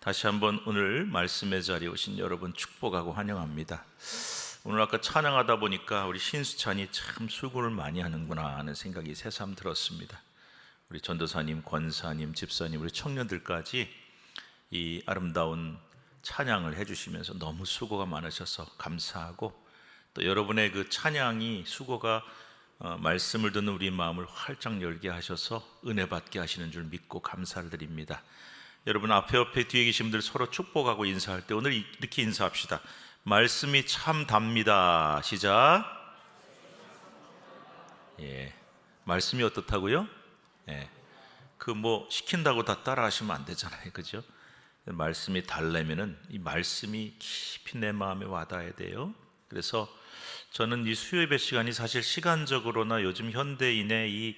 다시 한번 오늘 말씀의 자리에 오신 여러분 축복하고 환영합니다. 오늘 아까 찬양하다 보니까 우리 신수찬이 참 수고를 많이 하는구나 하는 생각이 새삼 들었습니다. 우리 전도사님, 권사님, 집사님, 우리 청년들까지 이 아름다운 찬양을 해주시면서 너무 수고가 많으셔서 감사하고, 또 여러분의 그 찬양이 수고가 말씀을 듣는 우리 마음을 활짝 열게 하셔서 은혜 받게 하시는 줄 믿고 감사를 드립니다. 여러분 앞에 뒤에 계신 분들 서로 축복하고 인사할 때 오늘 이렇게 인사합시다. 말씀이 참 답니다. 시작. 말씀이 어떻다고요? 그 뭐 시킨다고 다 따라 하시면 안 되잖아요, 그죠? 말씀이 달래면은 이 말씀이 깊이 내 마음에 와닿아야 돼요. 그래서 저는 이 수요 예배 시간이 사실 시간적으로나 요즘 현대인의 이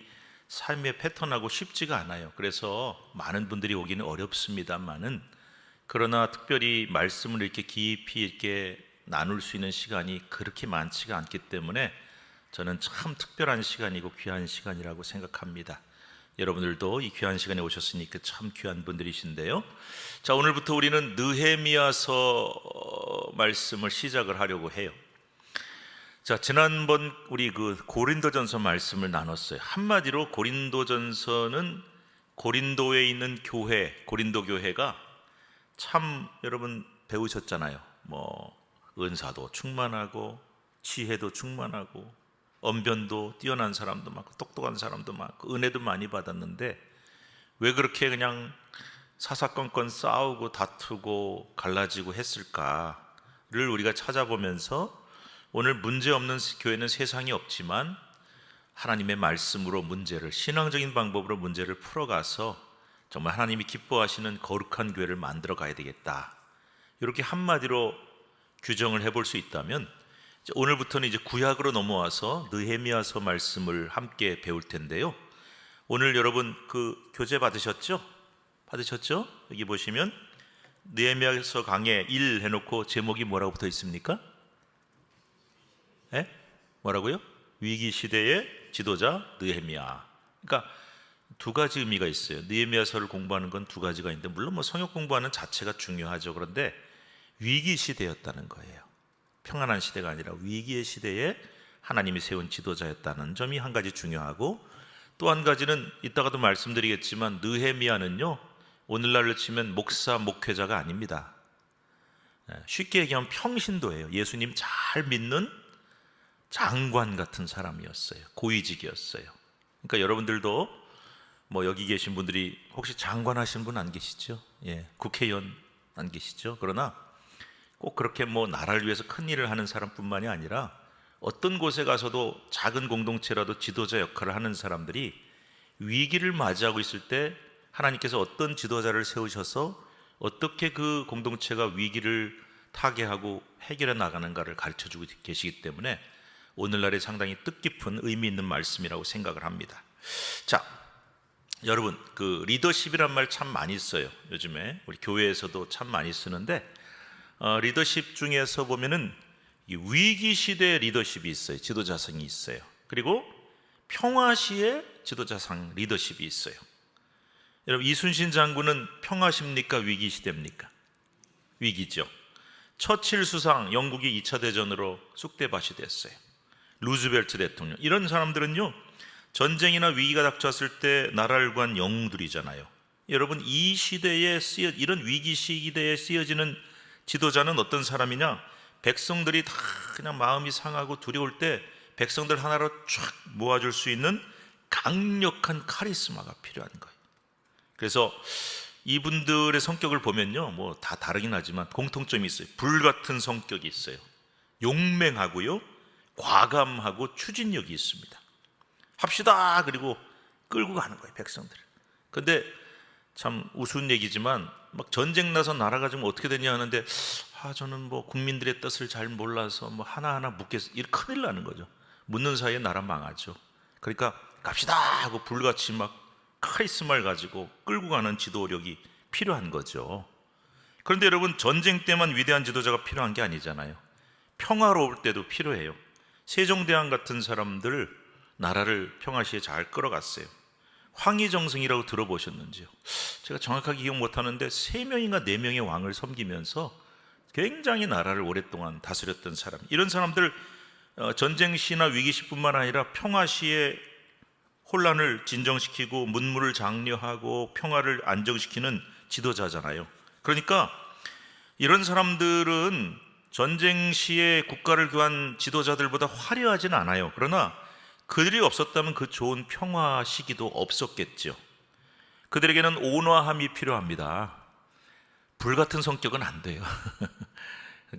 삶의 패턴하고 쉽지가 않아요. 그래서 많은 분들이 오기는 어렵습니다만은, 그러나 특별히 말씀을 이렇게 깊이 이렇게 나눌 수 있는 시간이 그렇게 많지가 않기 때문에 저는 참 특별한 시간이고 귀한 시간이라고 생각합니다. 여러분들도 이 귀한 시간에 오셨으니까 참 귀한 분들이신데요. 자, 오늘부터 우리는 느헤미야서 말씀을 시작을 하려고 해요. 자, 지난번 우리 그 고린도전서 말씀을 나눴어요. 한마디로 고린도전서는 고린도에 있는 교회, 고린도 교회가 참 여러분 배우셨잖아요. 뭐 은사도 충만하고 지혜도 충만하고 언변도 뛰어난 사람도 많고 똑똑한 사람도 많고 은혜도 많이 받았는데, 왜 그렇게 그냥 사사건건 싸우고 다투고 갈라지고 했을까를 우리가 찾아보면서, 오늘 문제 없는 교회는 세상에 없지만 하나님의 말씀으로 문제를, 신앙적인 방법으로 문제를 풀어가서 정말 하나님이 기뻐하시는 거룩한 교회를 만들어 가야 되겠다, 이렇게 한마디로 규정을 해볼 수 있다면, 오늘부터는 이제 구약으로 넘어와서 느헤미야서 말씀을 함께 배울 텐데요. 오늘 여러분 그 교재 받으셨죠? 여기 보시면 느헤미야서 강해 1 해놓고 제목이 뭐라고 붙어 있습니까? 뭐라고요? 위기 시대의 지도자 느헤미야. 그러니까 두 가지 의미가 있어요. 느헤미야서를 공부하는 건 두 가지가 있는데, 물론 뭐 성역 공부하는 자체가 중요하죠. 그런데 위기 시대였다는 거예요. 평안한 시대가 아니라 위기의 시대에 하나님이 세운 지도자였다는 점이 한 가지 중요하고, 또 한 가지는 이따가도 말씀드리겠지만 느헤미야는요, 오늘날로 치면 목사, 목회자가 아닙니다. 쉽게 얘기하면 평신도예요. 예수님 잘 믿는 장관 같은 사람이었어요. 고위직이었어요. 그러니까 여러분들도 뭐 여기 계신 분들이 혹시 장관 하신 분 안 계시죠? 국회의원 안 계시죠? 그러나 꼭 그렇게 뭐 나라를 위해서 큰 일을 하는 사람뿐만이 아니라 어떤 곳에 가서도 작은 공동체라도 지도자 역할을 하는 사람들이 위기를 맞이하고 있을 때 하나님께서 어떤 지도자를 세우셔서 어떻게 그 공동체가 위기를 타개하고 해결해 나가는가를 가르쳐주고 계시기 때문에 오늘날에 상당히 뜻깊은 의미 있는 말씀이라고 생각을 합니다. 자, 여러분 그 리더십이란 말 참 많이 써요. 요즘에 우리 교회에서도 참 많이 쓰는데, 리더십 중에서 보면은 이 위기 시대의 리더십이 있어요. 지도자성이 있어요. 그리고 평화 시의 지도자상 리더십이 있어요. 여러분 이순신 장군은 평화십니까? 위기 시대입니까? 위기죠. 처칠 수상, 영국이 2차 대전으로 쑥대밭이 됐어요. 루즈벨트 대통령, 이런 사람들은요, 전쟁이나 위기가 닥쳤을 때 나라를 구한 영웅들이잖아요. 여러분 이 시대에 이런 위기 시대에 쓰여지는 지도자는 어떤 사람이냐? 백성들이 다 그냥 마음이 상하고 두려울 때 백성들 하나로 쫙 모아줄 수 있는 강력한 카리스마가 필요한 거예요. 그래서 이분들의 성격을 보면요, 뭐 다 다르긴 하지만 공통점이 있어요. 불같은 성격이 있어요. 용맹하고요, 과감하고 추진력이 있습니다. 합시다! 그리고 끌고 가는 거예요, 백성들을. 근데 참 우스운 얘기지만 막 전쟁 나서 나라가 좀 어떻게 되냐 하는데, 저는 뭐 국민들의 뜻을 잘 몰라서 뭐 하나하나 묻겠어, 이렇게 큰일 나는 거죠. 묻는 사이에 나라 망하죠. 그러니까 갑시다! 하고 불같이 막 카리스마를 가지고 끌고 가는 지도력이 필요한 거죠. 그런데 여러분 전쟁 때만 위대한 지도자가 필요한 게 아니잖아요. 평화로울 때도 필요해요. 세종대왕 같은 사람들 나라를 평화시에 잘 끌어갔어요. 황희정승이라고 들어보셨는지요? 제가 정확하게 기억 못하는데 3명인가 4명의 왕을 섬기면서 굉장히 나라를 오랫동안 다스렸던 사람. 이런 사람들 전쟁 시나 위기 시뿐만 아니라 평화 시에 혼란을 진정시키고 문무를 장려하고 평화를 안정시키는 지도자잖아요. 그러니까 이런 사람들은 전쟁 시에 국가를 구한 지도자들보다 화려하지는 않아요. 그러나 그들이 없었다면 그 좋은 평화 시기도 없었겠죠. 그들에게는 온화함이 필요합니다. 불같은 성격은 안 돼요.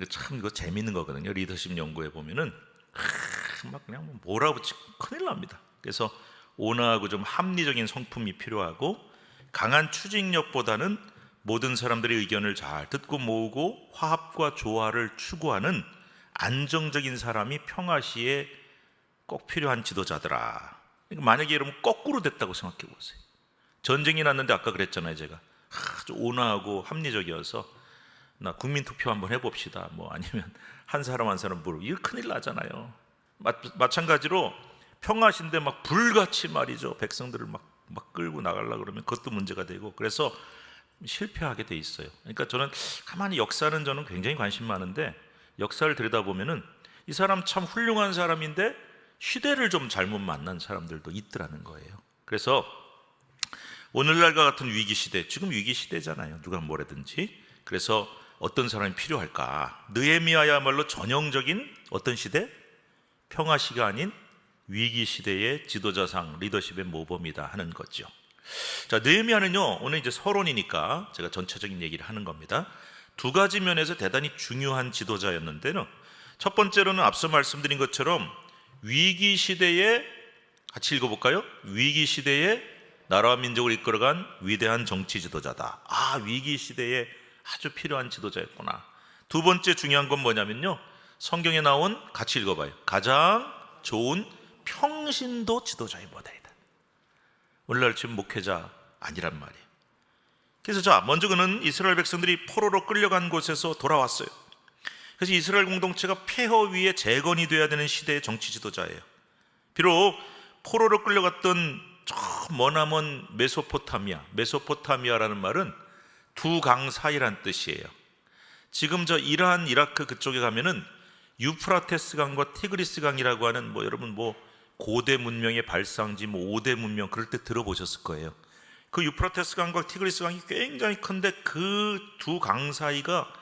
참 이거 재밌는 거거든요. 리더십 연구에 보면은 막 그냥 몰아붙이고 큰일 납니다. 그래서 온화하고 좀 합리적인 성품이 필요하고 강한 추진력보다는 모든 사람들의 의견을 잘 듣고 모으고 화합과 조화를 추구하는 안정적인 사람이 평화 시에 꼭 필요한 지도자더라. 그러니까 만약에 여러분 거꾸로 됐다고 생각해 보세요. 전쟁이 났는데 아까 그랬잖아요. 제가 아주 온화하고 합리적이어서 나 국민투표 한번 해봅시다. 뭐 아니면 한 사람 한 사람 모르고 이거 큰일 나잖아요. 마찬가지로 평화시인데 막 불같이 말이죠. 백성들을 막 끌고 나가려고 그러면 그것도 문제가 되고 그래서 실패하게 돼 있어요. 그러니까 저는 가만히 역사는 저는 굉장히 관심 많은데 역사를 들여다보면은 이 사람 참 훌륭한 사람인데 시대를 좀 잘못 만난 사람들도 있더라는 거예요. 그래서 오늘날과 같은 위기 시대, 지금 위기 시대잖아요. 누가 뭐래든지. 그래서 어떤 사람이 필요할까? 느헤미야야말로 전형적인 어떤 시대? 평화 시가 아닌 위기 시대의 지도자상, 리더십의 모범이다 하는 거죠. 자, 느헤미야는요, 오늘 이제 서론이니까 제가 전체적인 얘기를 하는 겁니다. 2가지 면에서 대단히 중요한 지도자였는데요. 첫 번째로는 앞서 말씀드린 것처럼 위기 시대에 같이 읽어볼까요? 위기 시대에 나라와 민족을 이끌어간 위대한 정치 지도자다. 아, 위기 시대에 아주 필요한 지도자였구나. 2번째 중요한 건 뭐냐면요, 성경에 나온, 같이 읽어봐요. 가장 좋은 평신도 지도자의 모델이다. 오늘날 지금 목회자 아니란 말이에요. 그래서 자, 먼저 그는 이스라엘 백성들이 포로로 끌려간 곳에서 돌아왔어요. 그래서 이스라엘 공동체가 폐허 위에 재건이 돼야 되는 시대의 정치 지도자예요. 비록 포로로 끌려갔던 저 머나먼 메소포타미아라는 말은 2강 사이란 뜻이에요. 지금 저 이란, 이라크 그쪽에 가면은 유프라테스 강과 티그리스 강이라고 하는 여러분 고대 문명의 발상지 5대 문명 그럴 때 들어보셨을 거예요. 그 유프라테스 강과 티그리스 강이 굉장히 큰데 그 2강 사이가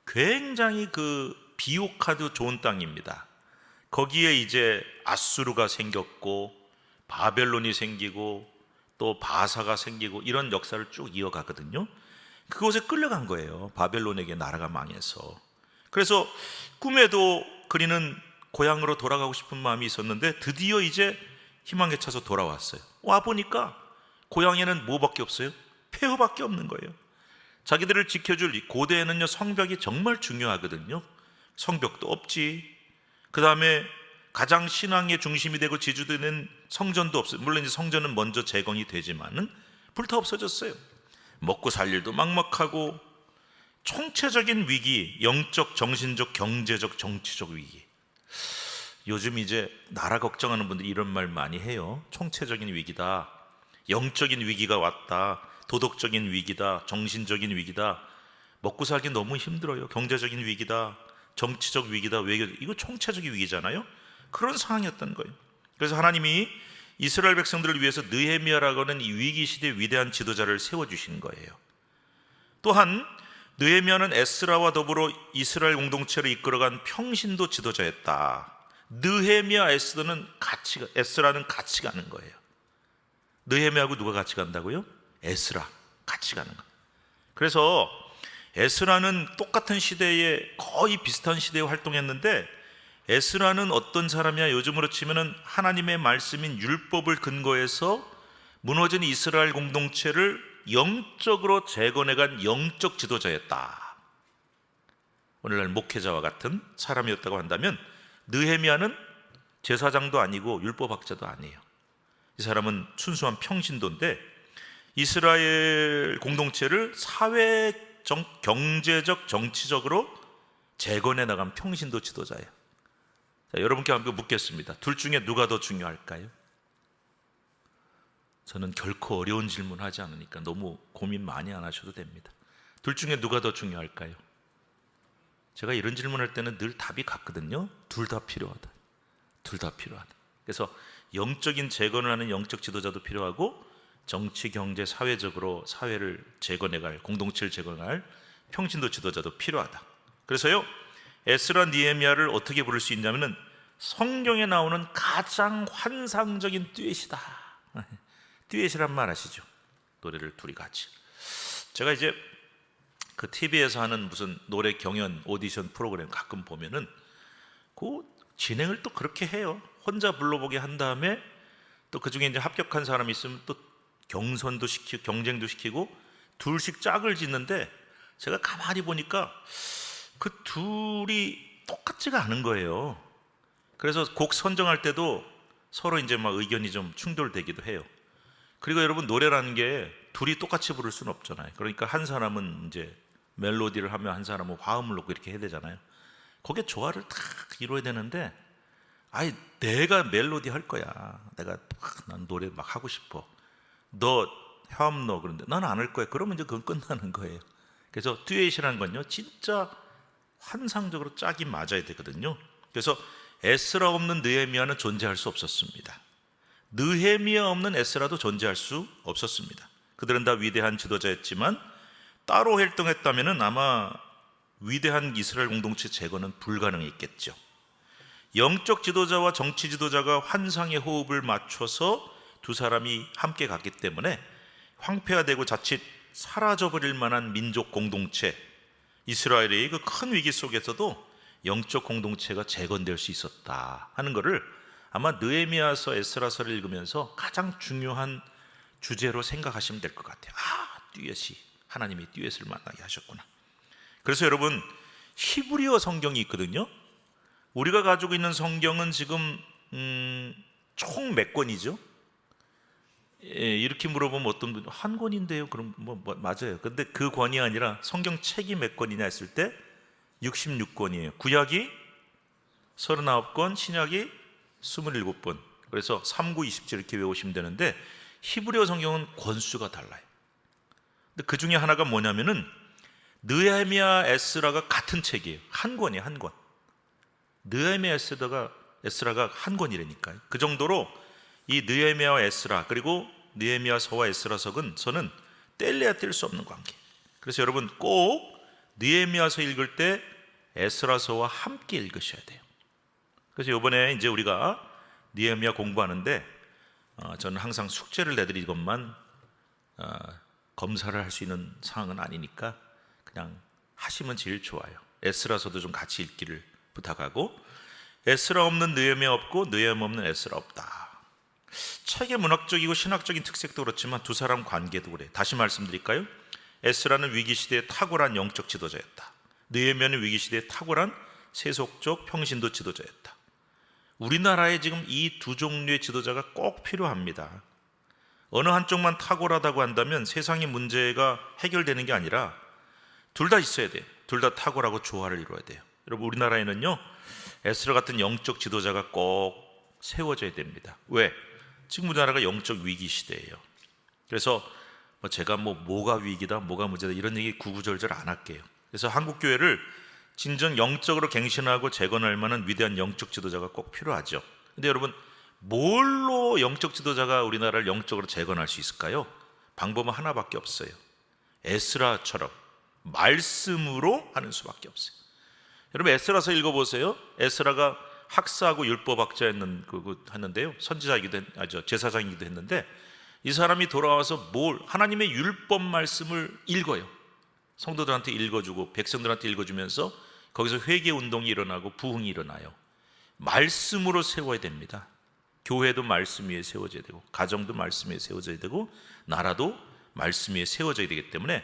굉장히 비옥하도 좋은 땅입니다. 거기에 이제 아수르가 생겼고 바벨론이 생기고 또 바사가 생기고 이런 역사를 쭉 이어가거든요. 그곳에 끌려간 거예요. 바벨론에게 나라가 망해서. 그래서 꿈에도 그리는 고향으로 돌아가고 싶은 마음이 있었는데 드디어 이제 희망에 차서 돌아왔어요. 와보니까 고향에는 뭐밖에 없어요? 폐허밖에 없는 거예요. 자기들을 지켜줄 고대에는요, 성벽이 정말 중요하거든요. 성벽도 없지. 그 다음에 가장 신앙의 중심이 되고 지주되는 성전도 없어요. 물론 이제 성전은 먼저 재건이 되지만은 불타 없어졌어요. 먹고 살 일도 막막하고 총체적인 위기, 영적, 정신적, 경제적, 정치적 위기. 요즘 이제 나라 걱정하는 분들이 이런 말 많이 해요. 총체적인 위기다, 영적인 위기가 왔다, 도덕적인 위기다, 정신적인 위기다. 먹고 살기 너무 힘들어요. 경제적인 위기다, 정치적 위기다, 외교, 이거 총체적인 위기잖아요. 그런 상황이었던 거예요. 그래서 하나님이 이스라엘 백성들을 위해서 느헤미야라고 하는 이 위기 시대의 위대한 지도자를 세워주신 거예요. 또한 느헤미야는 에스라와 더불어 이스라엘 공동체를 이끌어간 평신도 지도자였다. 느헤미야, 에스라는 같이 가는 거예요. 느헤미야하고 누가 같이 간다고요? 에스라, 같이 가는 거예요. 그래서 에스라는 똑같은 시대에 거의 비슷한 시대에 활동했는데 에스라는 어떤 사람이야? 요즘으로 치면은 하나님의 말씀인 율법을 근거해서 무너진 이스라엘 공동체를 영적으로 재건해간 영적 지도자였다. 오늘날 목회자와 같은 사람이었다고 한다면 느헤미야는 제사장도 아니고 율법학자도 아니에요. 이 사람은 순수한 평신도인데 이스라엘 공동체를 사회적, 경제적, 정치적으로 재건해 나간 평신도 지도자예요. 자, 여러분께 한번 묻겠습니다. 둘 중에 누가 더 중요할까요? 저는 결코 어려운 질문 하지 않으니까 너무 고민 많이 안 하셔도 됩니다. 둘 중에 누가 더 중요할까요? 제가 이런 질문할 때는 늘 답이 같거든요. 둘 다 필요하다. 둘 다 필요하다. 그래서 영적인 재건을 하는 영적 지도자도 필요하고, 정치, 경제, 사회적으로 사회를 재건해갈, 공동체를 재건할 평신도 지도자도 필요하다. 그래서요, 에스라 느헤미야를 어떻게 부를 수 있냐면은 성경에 나오는 가장 환상적인 듀엣이다. 듀엣이란 말 아시죠? 노래를 둘이 같이. 제가 이제 그 TV에서 하는 무슨 노래 경연 오디션 프로그램 가끔 보면은 그 진행을 또 그렇게 해요. 혼자 불러보게 한 다음에 또 그 중에 이제 합격한 사람이 있으면 또 경선도 시키고 경쟁도 시키고 둘씩 짝을 짓는데, 제가 가만히 보니까 그 둘이 똑같지가 않은 거예요. 그래서 곡 선정할 때도 서로 이제 막 의견이 좀 충돌되기도 해요. 그리고 여러분, 노래라는 게 둘이 똑같이 부를 수는 없잖아요. 그러니까 한 사람은 이제 멜로디를 하면 한 사람은 화음을 넣고 이렇게 해야 되잖아요. 거기에 조화를 딱 이루어야 되는데, 아이 내가 멜로디 할 거야, 내가 난 노래 막 하고 싶어, 너 화음 넣어. 그런데 난 안 할 거야. 그러면 이제 그건 끝나는 거예요. 그래서 듀엣이라는 건요, 진짜 환상적으로 짝이 맞아야 되거든요. 그래서 에스라 없는 느헤미야는 존재할 수 없었습니다. 느헤미야 없는 에스라도 존재할 수 없었습니다. 그들은 다 위대한 지도자였지만 따로 활동했다면 아마 위대한 이스라엘 공동체 재건은 불가능했겠죠. 영적 지도자와 정치 지도자가 환상의 호흡을 맞춰서 두 사람이 함께 갔기 때문에 황폐화되고 자칫 사라져버릴 만한 민족 공동체, 이스라엘의 그 큰 위기 속에서도 영적 공동체가 재건될 수 있었다 하는 것을 아마 느헤미야서, 에스라서를 읽으면서 가장 중요한 주제로 생각하시면 될 것 같아요. 듀엣이, 하나님이 듀엣을 만나게 하셨구나. 그래서 여러분, 히브리어 성경이 있거든요. 우리가 가지고 있는 성경은 지금 총 몇 권이죠? 이렇게 물어보면 어떤 분이 한 권인데요. 그럼 뭐 맞아요. 근데 그 권이 아니라 성경 책이 몇 권이냐 했을 때 66권이에요. 구약이 39권, 신약이 27권. 그래서 39, 27 이렇게 외우시면 되는데, 히브리어 성경은 권수가 달라요. 근데 그 중에 하나가 뭐냐면은 느헤미야, 에스라가 같은 책이에요. 한 권이에요, 한 권. 느헤미야, 에스라가 한 권이라니까요. 그 정도로 이 느헤미야와 에스라, 그리고 느헤미야서와 에스라서는 뗄래야 뗄 수 없는 관계. 그래서 여러분 꼭 느헤미야서 읽을 때 에스라서와 함께 읽으셔야 돼요. 그래서 이번에 이제 우리가 느헤미야 공부하는데 저는 항상 숙제를 내드리는 것만 검사를 할 수 있는 상황은 아니니까 그냥 하시면 제일 좋아요. 에스라서도 좀 같이 읽기를 부탁하고, 에스라 없는 느헤미야 없고 느헤미야 없는 에스라 없다. 책의 문학적이고 신학적인 특색도 그렇지만 두 사람 관계도 그래요. 다시 말씀드릴까요? 에스라는 위기시대의 탁월한 영적 지도자였다. 느헤미야는 위기시대의 탁월한 세속적 평신도 지도자였다. 우리나라에 지금 이 두 종류의 지도자가 꼭 필요합니다. 어느 한쪽만 탁월하다고 한다면 세상의 문제가 해결되는 게 아니라 둘 다 있어야 돼요. 둘 다 탁월하고 조화를 이루어야 돼요. 여러분, 우리나라에는요, 에스라 같은 영적 지도자가 꼭 세워져야 됩니다. 왜? 지금 우리나라가 영적 위기 시대예요. 그래서 제가 뭐가 위기다, 뭐가 문제다 이런 얘기 구구절절 안 할게요. 그래서 한국 교회를 진정 영적으로 갱신하고 재건할 만한 위대한 영적 지도자가 꼭 필요하죠. 근데 여러분, 뭘로 영적 지도자가 우리나라를 영적으로 재건할 수 있을까요? 방법은 하나밖에 없어요. 에스라처럼 말씀으로 하는 수밖에 없어요. 여러분, 에스라서 읽어보세요. 에스라가 학사하고 율법학자였는데요, 선지자이기도 제사장이기도 했는데, 이 사람이 돌아와서 하나님의 율법 말씀을 읽어요. 성도들한테 읽어주고 백성들한테 읽어주면서 거기서 회개 운동이 일어나고 부흥이 일어나요. 말씀으로 세워야 됩니다. 교회도 말씀 위에 세워져야 되고, 가정도 말씀 위에 세워져야 되고, 나라도 말씀 위에 세워져야 되기 때문에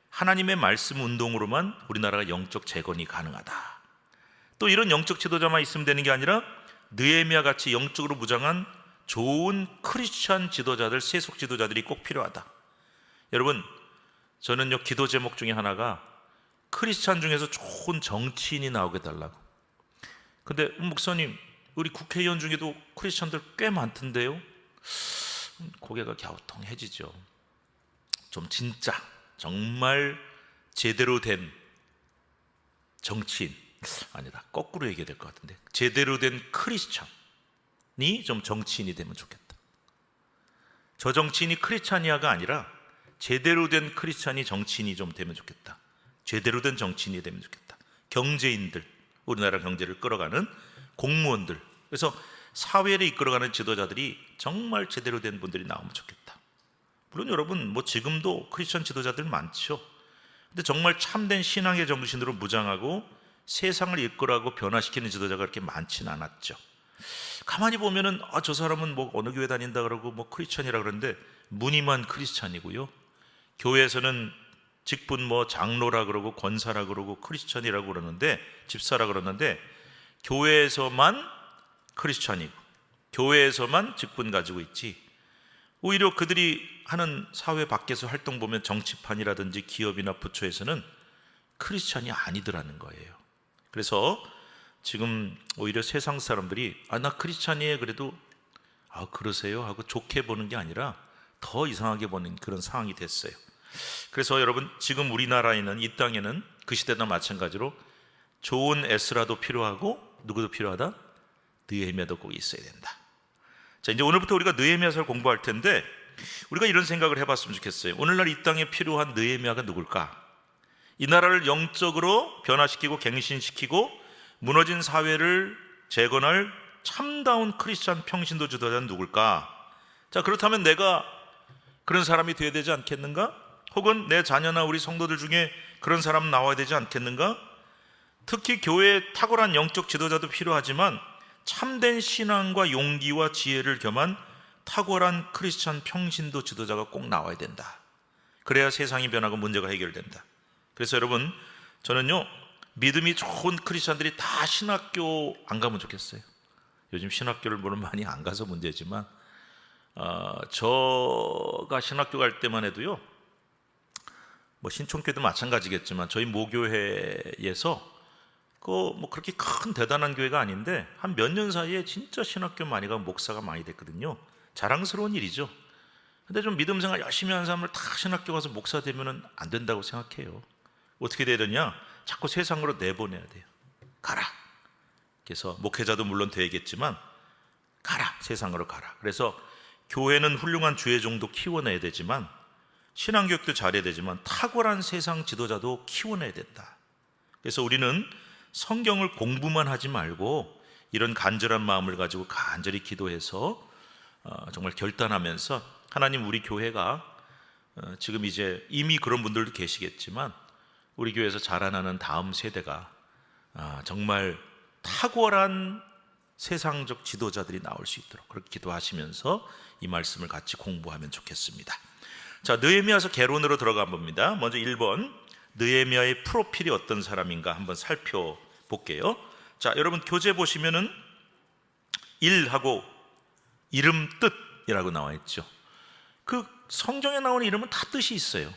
하나님의 말씀 운동으로만 우리나라가 영적 재건이 가능하다. 또 이런 영적 지도자만 있으면 되는 게 아니라 느헤미야 같이 영적으로 무장한 좋은 크리스찬 지도자들, 세속 지도자들이 꼭 필요하다. 여러분, 저는요, 기도 제목 중에 하나가 크리스찬 중에서 좋은 정치인이 나오게 달라고. 근데 목사님, 우리 국회의원 중에도 크리스찬들 꽤 많던데요? 고개가 갸우통해지죠. 좀 진짜 정말 제대로 된 정치인, 아니다, 거꾸로 얘기해야 될 것 같은데, 제대로 된 크리스찬이 좀 정치인이 되면 좋겠다. 저 정치인이 크리스찬이아가 아니라 제대로 된 크리스찬이 정치인이 좀 되면 좋겠다. 제대로 된 정치인이 되면 좋겠다. 경제인들, 우리나라 경제를 끌어가는 공무원들, 그래서 사회를 이끌어가는 지도자들이 정말 제대로 된 분들이 나오면 좋겠다. 물론 여러분, 뭐 지금도 크리스천 지도자들 많죠. 근데 정말 참된 신앙의 정신으로 무장하고 세상을 이끌어가고 변화시키는 지도자가 그렇게 많지는 않았죠. 가만히 보면은 저 사람은 뭐 어느 교회 다닌다 그러고 뭐 크리스천이라 그러는데 무늬만 크리스천이고요. 교회에서는 직분 뭐 장로라 그러고 권사라 그러고 크리스천이라고 그러는데, 집사라 그러는데, 교회에서만 크리스천이고 교회에서만 직분 가지고 있지, 오히려 그들이 하는 사회 밖에서 활동 보면 정치판이라든지 기업이나 부처에서는 크리스천이 아니더라는 거예요. 그래서 지금 오히려 세상 사람들이 나 크리스천이에요 그래도 그러세요 하고 좋게 보는 게 아니라 더 이상하게 보는 그런 상황이 됐어요. 그래서 여러분, 지금 우리나라에는, 이 땅에는 그 시대나 마찬가지로 좋은 에스라도 필요하고 누구도 필요하다? 느헤미야도 꼭 있어야 된다. 자, 이제 오늘부터 우리가 느헤미야서를 공부할 텐데, 우리가 이런 생각을 해봤으면 좋겠어요. 오늘날 이 땅에 필요한 느헤미야가 누굴까? 이 나라를 영적으로 변화시키고 갱신시키고 무너진 사회를 재건할 참다운 크리스찬 평신도 지도자는 누굴까? 자, 그렇다면 내가 그런 사람이 되어야 되지 않겠는가? 혹은 내 자녀나 우리 성도들 중에 그런 사람 나와야 되지 않겠는가? 특히 교회에 탁월한 영적 지도자도 필요하지만 참된 신앙과 용기와 지혜를 겸한 탁월한 크리스찬 평신도 지도자가 꼭 나와야 된다. 그래야 세상이 변하고 문제가 해결된다. 그래서 여러분, 저는요, 믿음이 좋은 크리스찬들이 다 신학교 안 가면 좋겠어요. 요즘 신학교를 물론 많이 안 가서 문제지만 저가 신학교 갈 때만 해도요, 뭐 신촌교회도 마찬가지겠지만 저희 모교회에서 뭐 그렇게 큰 대단한 교회가 아닌데 한 몇 년 사이에 진짜 신학교 많이 가면 목사가 많이 됐거든요. 자랑스러운 일이죠. 근데 좀 믿음 생활 열심히 하는 사람을 다 신학교 가서 목사 되면은 안 된다고 생각해요. 어떻게 돼야 되냐? 자꾸 세상으로 내보내야 돼요. 가라. 그래서 목회자도 물론 되겠지만 가라, 세상으로 가라. 그래서 교회는 훌륭한 주의종도 키워내야 되지만 신앙교육도 잘해야 되지만 탁월한 세상 지도자도 키워내야 된다. 그래서 우리는 성경을 공부만 하지 말고 이런 간절한 마음을 가지고 간절히 기도해서 정말 결단하면서 하나님, 우리 교회가 지금 이제 이미 그런 분들도 계시겠지만 우리 교회에서 자라나는 다음 세대가 정말 탁월한 세상적 지도자들이 나올 수 있도록 그렇게 기도하시면서 이 말씀을 같이 공부하면 좋겠습니다. 자, 느헤미야서 개론으로 들어가 봅니다. 먼저 1번, 느헤미야의 프로필이 어떤 사람인가 한번 살펴볼게요. 자, 여러분 교재 보시면은 1하고 이름 뜻이라고 나와 있죠. 그 성경에 나오는 이름은 다 뜻이 있어요.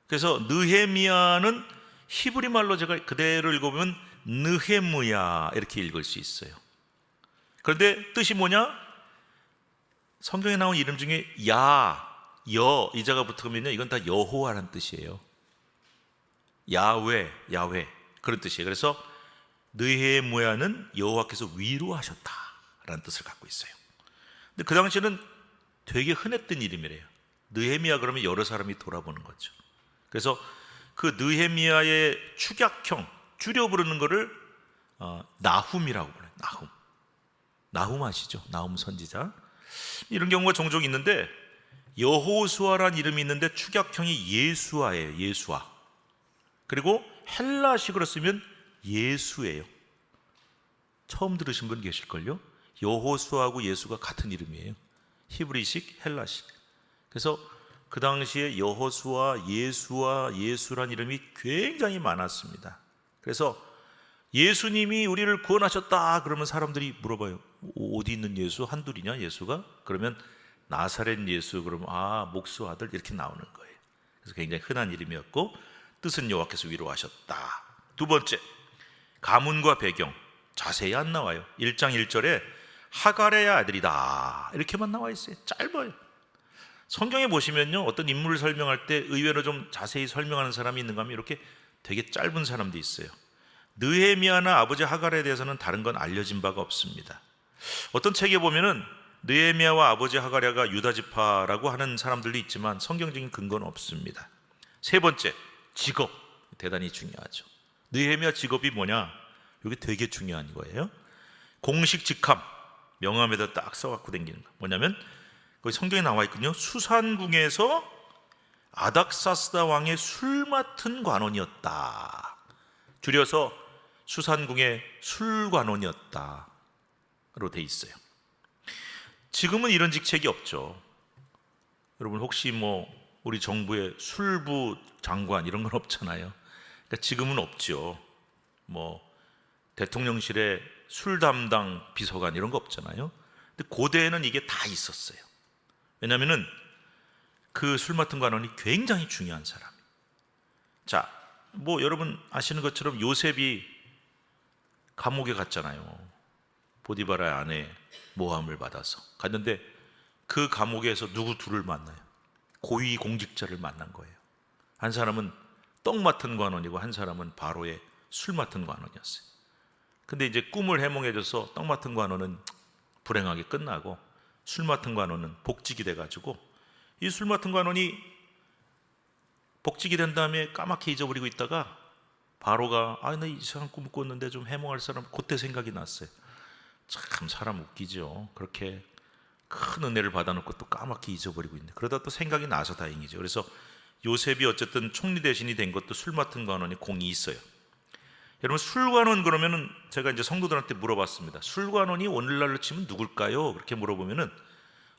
그래서 느헤미야는 히브리 말로 제가 그대로 읽어보면 느헤무야 이렇게 읽을 수 있어요. 그런데 뜻이 뭐냐? 성경에 나온 이름 중에 여, 이자가 붙으면요, 이건 다 여호와라는 뜻이에요. 야훼 그런 뜻이에요. 그래서 느헤무야는 여호와께서 위로하셨다라는 뜻을 갖고 있어요. 근데 그 당시에는 되게 흔했던 이름이래요. 느헤미야 그러면 여러 사람이 돌아보는 거죠. 그래서 그 느헤미야의 축약형, 줄여 부르는 거를 나훔이라고 불러요. 나훔 아시죠? 나훔 선지자. 이런 경우가 종종 있는데 여호수아라는 이름이 있는데 축약형이 예수아예요. 예수아. 그리고 헬라식으로 쓰면 예수예요. 처음 들으신 분 계실걸요? 여호수아하고 예수가 같은 이름이에요. 히브리식, 헬라식. 그래서 그 당시에 여호수아, 예수아, 예수란 이름이 굉장히 많았습니다. 그래서 예수님이 우리를 구원하셨다 그러면 사람들이 물어봐요. 어디 있는 예수? 한둘이냐 예수가? 그러면 나사렛 예수 그러면 목수 아들 이렇게 나오는 거예요. 그래서 굉장히 흔한 이름이었고 뜻은 여호와께서 위로하셨다. 두 번째, 가문과 배경 자세히 안 나와요. 1장 1절에 하갈의 아들이다 이렇게만 나와 있어요. 짧아요. 성경에 보시면요, 어떤 인물을 설명할 때 의외로 좀 자세히 설명하는 사람이 있는가 하면 이렇게 되게 짧은 사람도 있어요. 느헤미야나 아버지 하갈에 대해서는 다른 건 알려진 바가 없습니다. 어떤 책에 보면은 느헤미야와 아버지 하갈야가 유다 지파라고 하는 사람들도 있지만 성경적인 근거는 없습니다. 세 번째, 직업 대단히 중요하죠. 느헤미야 직업이 뭐냐? 이게 되게 중요한 거예요. 공식 직함, 명함에다 딱 써갖고 다니는 거 뭐냐면 거기 성경에 나와 있거든요. 수산궁에서 아닥사스다 왕의 술 맡은 관원이었다. 줄여서 수산궁의 술관원이었다로 돼 있어요. 지금은 이런 직책이 없죠. 여러분 혹시 뭐 우리 정부의 술부 장관 이런 건 없잖아요. 그러니까 지금은 없죠. 뭐 대통령실에 술 담당 비서관 이런 거 없잖아요. 근데 고대에는 이게 다 있었어요. 왜냐하면은 그 술 맡은 관원이 굉장히 중요한 사람. 자, 뭐 여러분 아시는 것처럼 요셉이 감옥에 갔잖아요. 보디바라의 아내 모함을 받아서 갔는데 그 감옥에서 누구 둘을 만나요? 고위 공직자를 만난 거예요. 한 사람은 떡 맡은 관원이고 한 사람은 바로의 술 맡은 관원이었어요. 근데 이제 꿈을 해몽해줘서 떡 맡은 관원은 불행하게 끝나고 술 맡은 관원은 복직이 돼가지고 이 술 맡은 관원이 복직이 된 다음에 까맣게 잊어버리고 있다가 바로가 나 이상한 꿈을 꿨는데 좀 해몽할 사람, 그때 생각이 났어요. 참 사람 웃기죠. 그렇게 큰 은혜를 받아놓고 또 까맣게 잊어버리고 있네. 그러다 또 생각이 나서 다행이죠. 그래서 요셉이 어쨌든 총리 대신이 된 것도 술 맡은 관원이 공이 있어요. 여러분 술관원 그러면은 제가 이제 성도들한테 물어봤습니다. 술관원이 오늘날로 치면 누굴까요? 그렇게 물어보면은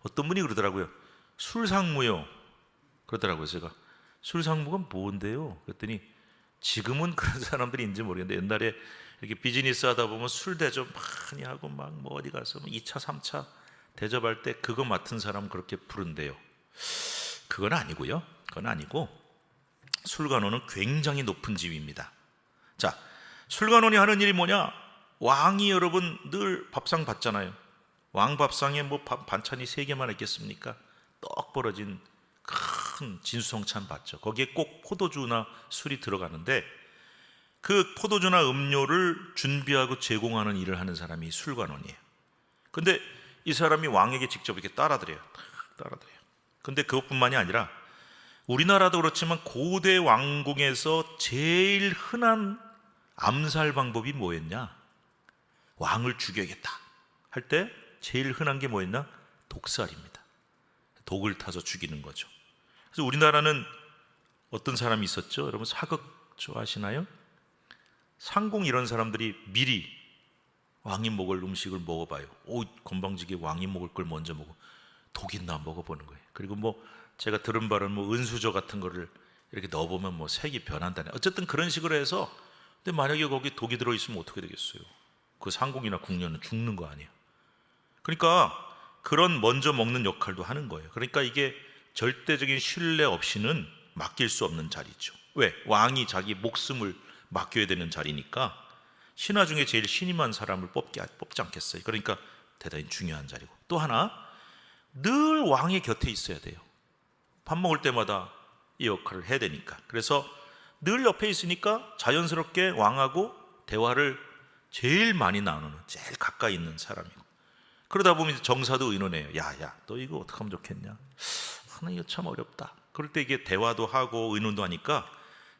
어떤 분이 그러더라고요. 술상무요. 그러더라고요. 제가 술상무가 뭔데요? 그랬더니 지금은 그런 사람들이 있는지 모르겠는데 옛날에 이렇게 비즈니스 하다 보면 술 대접 많이 하고 막 뭐 어디 가서 2차, 3차 대접할 때 그거 맡은 사람 그렇게 부른대요. 그건 아니고요. 그건 아니고 술관원은 굉장히 높은 지위입니다. 자, 술관원이 하는 일이 뭐냐? 왕이 여러분 늘 밥상 받잖아요. 왕 밥상에 뭐 반찬이 3개만 있겠습니까? 떡 벌어진 큰 진수성찬 받죠. 거기에 꼭 포도주나 술이 들어가는데 그 포도주나 음료를 준비하고 제공하는 일을 하는 사람이 술관원이에요. 근데 이 사람이 왕에게 직접 이렇게 따라드려요. 따라드려요. 근데 그것뿐만이 아니라 우리나라도 그렇지만 고대 왕궁에서 제일 흔한 암살 방법이 뭐였냐? 왕을 죽여야겠다 할 때 제일 흔한 게 뭐였나? 독살입니다. 독을 타서 죽이는 거죠. 그래서 우리나라는 어떤 사람이 있었죠? 여러분 사극 좋아하시나요? 상궁 이런 사람들이 미리 왕이 먹을 음식을 먹어봐요. 건방지게 왕이 먹을 걸 먼저 먹어. 독 있나 먹어보는 거예요. 그리고 뭐 제가 들은 바는 뭐 은수저 같은 거를 이렇게 넣어보면 뭐 색이 변한다네. 어쨌든 그런 식으로 해서 근데 만약에 거기 독이 들어있으면 어떻게 되겠어요? 그 상궁이나 궁녀는 죽는 거 아니에요. 그러니까 그런 먼저 먹는 역할도 하는 거예요. 그러니까 이게 절대적인 신뢰 없이는 맡길 수 없는 자리죠. 왜? 왕이 자기 목숨을 맡겨야 되는 자리니까 신하 중에 제일 신임한 사람을 뽑지 않겠어요. 그러니까 대단히 중요한 자리고 또 하나 늘 왕의 곁에 있어야 돼요. 밥 먹을 때마다 이 역할을 해야 되니까. 그래서 늘 옆에 있으니까 자연스럽게 왕하고 대화를 제일 많이 나누는 제일 가까이 있는 사람이고 그러다 보면 정사도 의논해요. 야야 너 이거 어떻게 하면 좋겠냐? 이거 참 어렵다. 그럴 때 이게 대화도 하고 의논도 하니까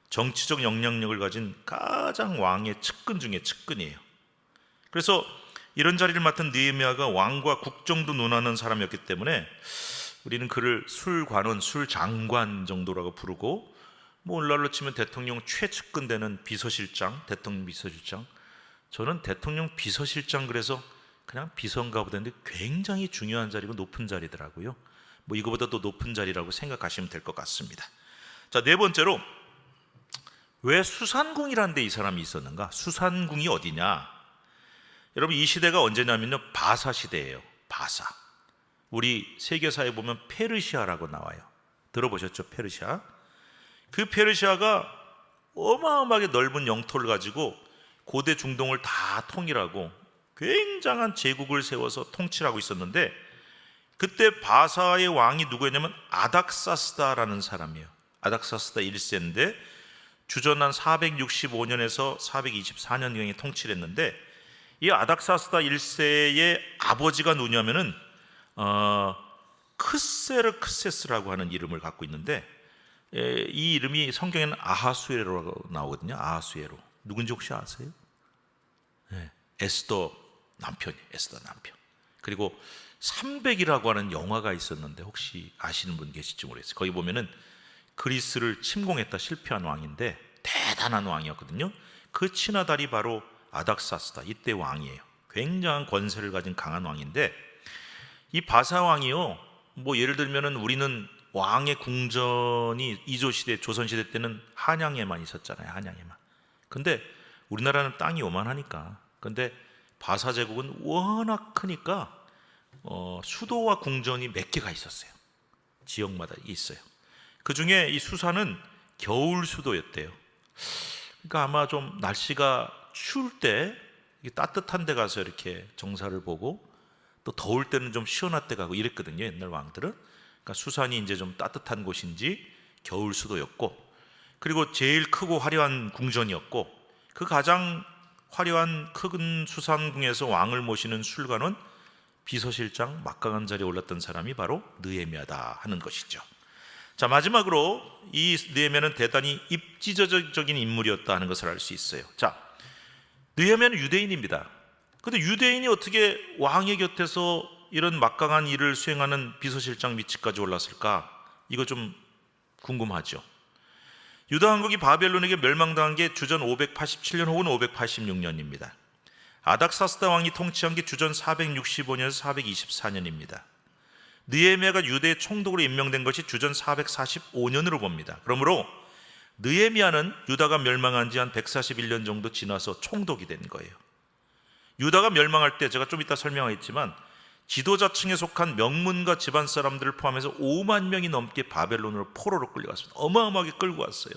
정치적 영향력을 가진 가장 왕의 측근 중에 측근이에요. 그래서 이런 자리를 맡은 느헤미야가 왕과 국정도 논하는 사람이었기 때문에 우리는 그를 술관원, 술장관 정도라고 부르고 뭐 오늘날로 치면 대통령 최측근 되는 비서실장, 대통령 비서실장. 저는 대통령 비서실장 그래서 그냥 비서인가 보다 했는데 굉장히 중요한 자리고 높은 자리더라고요. 뭐 이거보다 더 높은 자리라고 생각하시면 될 것 같습니다. 자, 네 번째로 왜 수산궁이라는 데 이 사람이 있었는가? 수산궁이 어디냐? 여러분 이 시대가 언제냐면요 바사 시대예요. 바사. 우리 세계사에 보면 페르시아라고 나와요. 들어보셨죠? 페르시아. 그 페르시아가 어마어마하게 넓은 영토를 가지고 고대 중동을 다 통일하고 굉장한 제국을 세워서 통치를 하고 있었는데, 그때 바사의 왕이 누구였냐면 아닥사스다라는 사람이에요. 아닥사스다 1세인데 주전 한 465년에서 424년경에 통치를 했는데, 이 아닥사스다 1세의 아버지가 누구냐면은 크세르크세스라고 하는 이름을 갖고 있는데, 이 이름이 성경에는 아하수에로라고 나오거든요. 아하수에로. 누군지 혹시 아세요? 네, 에스더 남편이에요. 에스더 남편. 그리고 300이라고 하는 영화가 있었는데 혹시 아시는 분 계실지 모르겠어요. 거기 보면은 그리스를 침공했다 실패한 왕인데 대단한 왕이었거든요. 그 친아들이 바로 아닥사스다, 이때 왕이에요. 굉장한 권세를 가진 강한 왕인데, 이 바사 왕이요, 뭐 예를 들면은 우리는 왕의 궁전이 이조시대, 조선시대 때는 한양에만 있었잖아요. 한양에만. 근데 우리나라는 땅이 요만하니까, 근데 바사 제국은 워낙 크니까 수도와 궁전이 몇 개가 있었어요. 지역마다 있어요. 그 중에 이 수사는 겨울 수도였대요. 그러니까 아마 좀 날씨가 추울 때 따뜻한 데 가서 이렇게 정사를 보고, 또 더울 때는 좀 시원한 데 가고 이랬거든요, 옛날 왕들은. 그러니까 수산이 이제 좀 따뜻한 곳인지 겨울 수도였고, 그리고 제일 크고 화려한 궁전이었고, 그 가장 화려한 큰 수산궁에서 왕을 모시는 술관은 비서실장 막강한 자리에 올랐던 사람이 바로 느헤미야다 하는 것이죠. 자, 마지막으로 이 느헤미야는 대단히 입지적인 인물이었다 하는 것을 알 수 있어요. 자, 느헤미야는 유대인입니다. 근데 유대인이 어떻게 왕의 곁에서 이런 막강한 일을 수행하는 비서실장 위치까지 올랐을까? 이거 좀 궁금하죠. 유다 왕국이 바벨론에게 멸망당한 게 주전 587년 혹은 586년입니다. 아닥사스다 왕이 통치한 게 주전 465년에서 424년입니다. 느헤미야가 유대의 총독으로 임명된 것이 주전 445년으로 봅니다. 그러므로 느헤미야는 유다가 멸망한 지 한 141년 정도 지나서 총독이 된 거예요. 유다가 멸망할 때 제가 좀 이따 설명하겠지만 지도자층에 속한 명문가 집안 사람들을 포함해서 5만 명이 넘게 바벨론으로 포로로 끌려갔습니다. 어마어마하게 끌고 왔어요.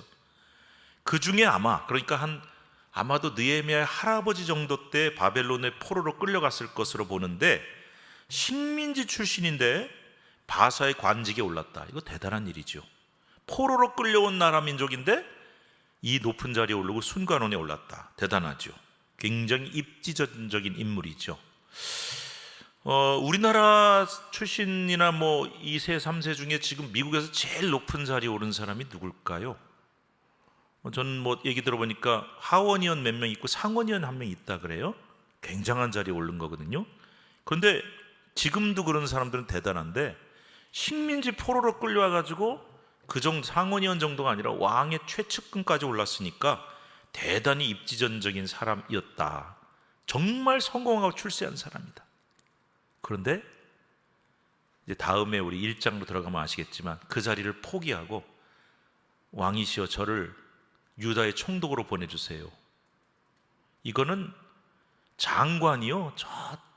그 중에 아마도 느헤미야의 할아버지 정도 때 바벨론에 포로로 끌려갔을 것으로 보는데, 식민지 출신인데 바사의 관직에 올랐다. 이거 대단한 일이죠. 포로로 끌려온 나라 민족인데 이 높은 자리에 오르고 순관원에 올랐다. 대단하죠. 굉장히 입지전적인 인물이죠. 우리나라 출신이나 뭐 2세, 3세 중에 지금 미국에서 제일 높은 자리에 오른 사람이 누굴까요? 저는 뭐 얘기 들어보니까 하원의원 몇 명 있고 상원의원 한 명 있다 그래요. 굉장한 자리에 오른 거거든요. 그런데 지금도 그런 사람들은 대단한데, 식민지 포로로 끌려와가지고 그 정도 상원의원 정도가 아니라 왕의 최측근까지 올랐으니까 대단히 입지전적인 사람이었다. 정말 성공하고 출세한 사람이다. 그런데 이제 다음에 우리 1장으로 들어가면 아시겠지만 그 자리를 포기하고, 왕이시여 저를 유다의 총독으로 보내주세요. 이거는 장관이요, 저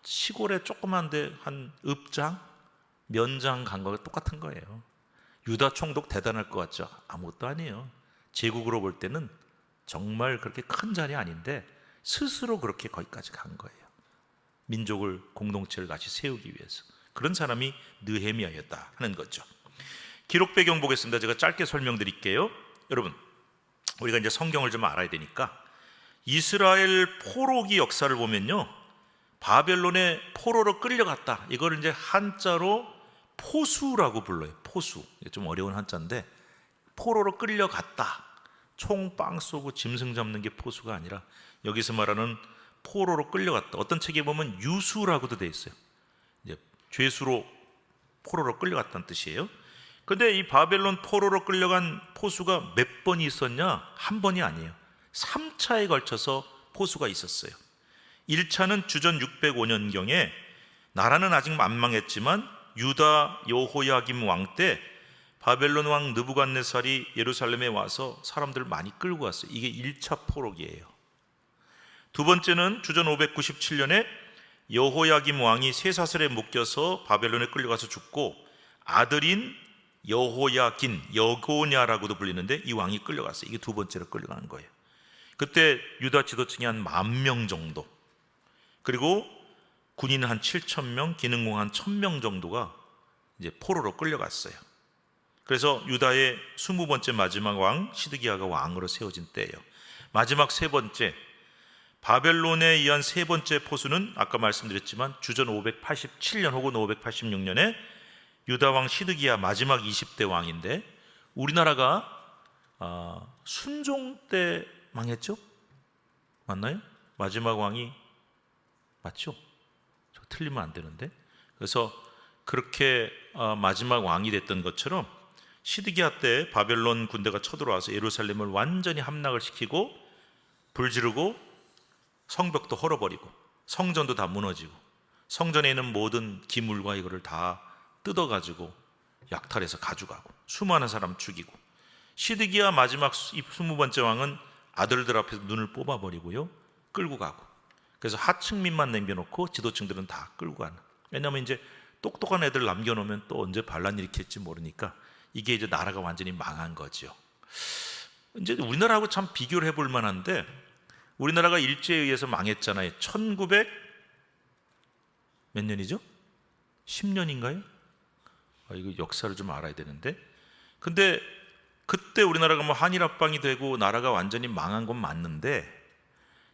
시골에 조그만 데 한 읍장, 면장 간 거가 똑같은 거예요. 유다 총독 대단할 것 같죠? 아무것도 아니에요. 제국으로 볼 때는 정말 그렇게 큰 자리 아닌데 스스로 그렇게 거기까지 간 거예요. 민족을, 공동체를 다시 세우기 위해서. 그런 사람이 느헤미야였다 하는 거죠. 기록 배경 보겠습니다. 제가 짧게 설명드릴게요. 여러분, 우리가 이제 성경을 좀 알아야 되니까 이스라엘 포로기 역사를 보면요, 바벨론에 포로로 끌려갔다. 이걸 이제 한자로 포수라고 불러요. 포수. 이게 좀 어려운 한자인데, 포로로 끌려갔다. 총 빵 쏘고 짐승 잡는 게 포수가 아니라 여기서 말하는 포로로 끌려갔다. 어떤 책에 보면 유수라고도 돼 있어요. 이제 죄수로 포로로 끌려갔다는 뜻이에요. 근데 이 바벨론 포로로 끌려간 포수가 몇 번이 있었냐? 한 번이 아니에요. 3차에 걸쳐서 포수가 있었어요. 1차는 주전 605년경에 나라는 아직 안 망했지만 유다 여호야김 왕 때 바벨론 왕 느부갓네살이 예루살렘에 와서 사람들을 많이 끌고 왔어요. 이게 1차 포로기예요. 두 번째는 주전 597년에 여호야김 왕이 쇠사슬에 묶여서 바벨론에 끌려가서 죽고, 아들인 여호야긴, 여고냐라고도 불리는데 이 왕이 끌려갔어요. 이게 두 번째로 끌려가는 거예요. 그때 유다 지도층이 한 10,000명 정도. 그리고 군인 한 7천 명, 기능공 한 1,000명 정도가 이제 포로로 끌려갔어요. 그래서 유다의 20번째 마지막 왕 시드기야가 왕으로 세워진 때예요. 마지막 세 번째, 바벨론에 의한 세 번째 포수는 아까 말씀드렸지만 주전 587년 혹은 586년에 유다 왕 시드기야 마지막 20대 왕인데, 우리나라가 순종 때 망했죠? 맞나요? 마지막 왕이 맞죠? 저 틀리면 안 되는데. 그래서 그렇게 마지막 왕이 됐던 것처럼 시드기야 때 바벨론 군대가 쳐들어와서 예루살렘을 완전히 함락을 시키고 불지르고 성벽도 헐어버리고 성전도 다 무너지고 성전에 있는 모든 기물과 이거를 다 뜯어가지고 약탈해서 가져가고 수많은 사람 죽이고, 시드기야 마지막 20번째 왕은 아들들 앞에서 눈을 뽑아버리고요, 끌고 가고, 그래서 하층민만 남겨놓고 지도층들은 다 끌고 가는. 왜냐하면 이제 똑똑한 애들 남겨놓으면 또 언제 반란 일으킬지 모르니까 이게 이제 나라가 완전히 망한 거죠. 이제 우리나라하고 참 비교를 해볼 만한데, 우리나라가 일제에 의해서 망했잖아요. 1900 몇 년이죠? 10년인가요? 이거 역사를 좀 알아야 되는데. 근데 그때 우리나라가 뭐 한일 합방이 되고 나라가 완전히 망한 건 맞는데,